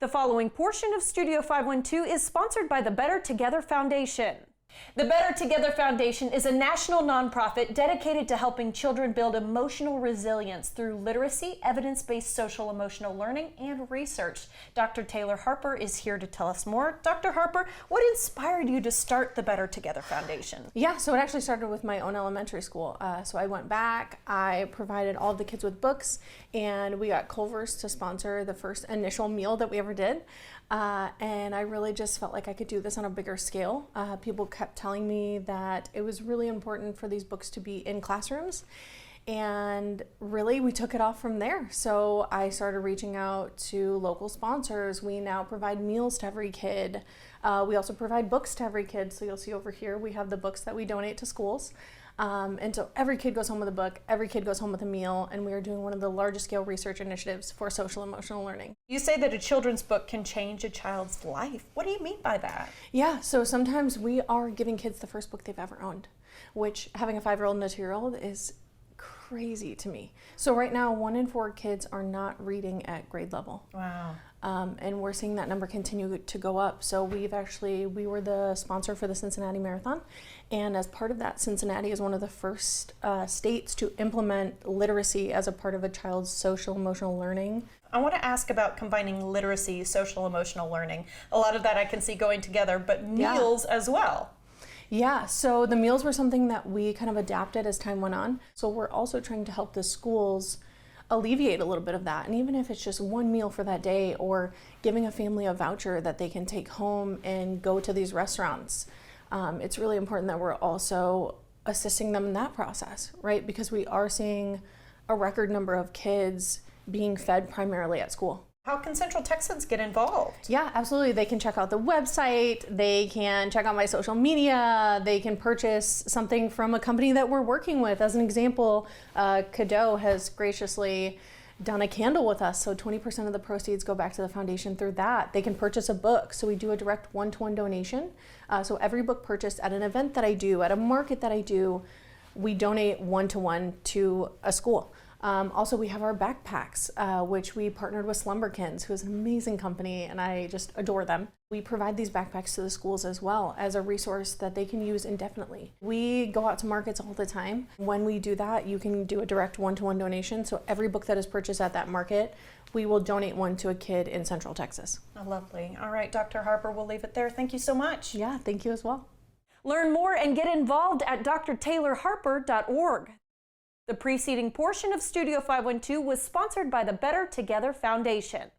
The following portion of Studio 512 is sponsored by the Better Together Foundation. The Better Together Foundation is a national nonprofit dedicated to helping children build emotional resilience through literacy, evidence-based social emotional learning, and research. Dr. Taylor Harper is here to tell us more. Dr. Harper, what inspired you to start the Better Together Foundation? Yeah, so it actually started with my own elementary school. So I went back, I provided all of the kids with books, and we got Culver's to sponsor the first initial meal that we ever did. And I really just felt like I could do this on a bigger scale. People kept telling me that it was really important for these books to be in classrooms. And really, we took it off from there. So I started reaching out to local sponsors. We now provide meals to every kid. We also provide books to every kid. So you'll see over here, we have the books that we donate to schools. And so every kid goes home with a book, every kid goes home with a meal, and we are doing one of the largest scale research initiatives for social emotional learning. You say that a children's book can change a child's life. What do you mean by that? Yeah, so sometimes we are giving kids the first book they've ever owned, which having a 5-year-old and a 2-year-old is crazy to me. So right now, 1 in 4 kids are not reading at grade level. Wow. And we're seeing that number continue to go up. So we were the sponsor for the Cincinnati Marathon. And as part of that, Cincinnati is one of the first states to implement literacy as a part of a child's social emotional learning. I want to ask about combining literacy, social emotional learning. A lot of that I can see going together, but meals as well. Yeah, so the meals were something that we kind of adapted as time went on. So we're also trying to help the schools alleviate a little bit of that. And even if it's just one meal for that day or giving a family a voucher that they can take home and go to these restaurants, it's really important that we're also assisting them in that process, right? Because we are seeing a record number of kids being fed primarily at school. How can Central Texans get involved? Yeah, absolutely. They can check out the website, they can check out my social media, they can purchase something from a company that we're working with. As an example, Cadeau has graciously done a candle with us, so 20% of the proceeds go back to the foundation through that. They can purchase a book, so we do a direct one-to-one donation. So every book purchased at an event that I do, at a market that I do, we donate one-to-one to a school. Also, we have our backpacks, which we partnered with Slumberkins, who is an amazing company, and I just adore them. We provide these backpacks to the schools as well as a resource that they can use indefinitely. We go out to markets all the time. When we do that, you can do a direct one-to-one donation. So every book that is purchased at that market, we will donate one to a kid in Central Texas. Oh, lovely. All right, Dr. Harper, we'll leave it there. Thank you so much. Yeah, thank you as well. Learn more and get involved at drtaylorharper.org. The preceding portion of Studio 512 was sponsored by the Better Together Foundation.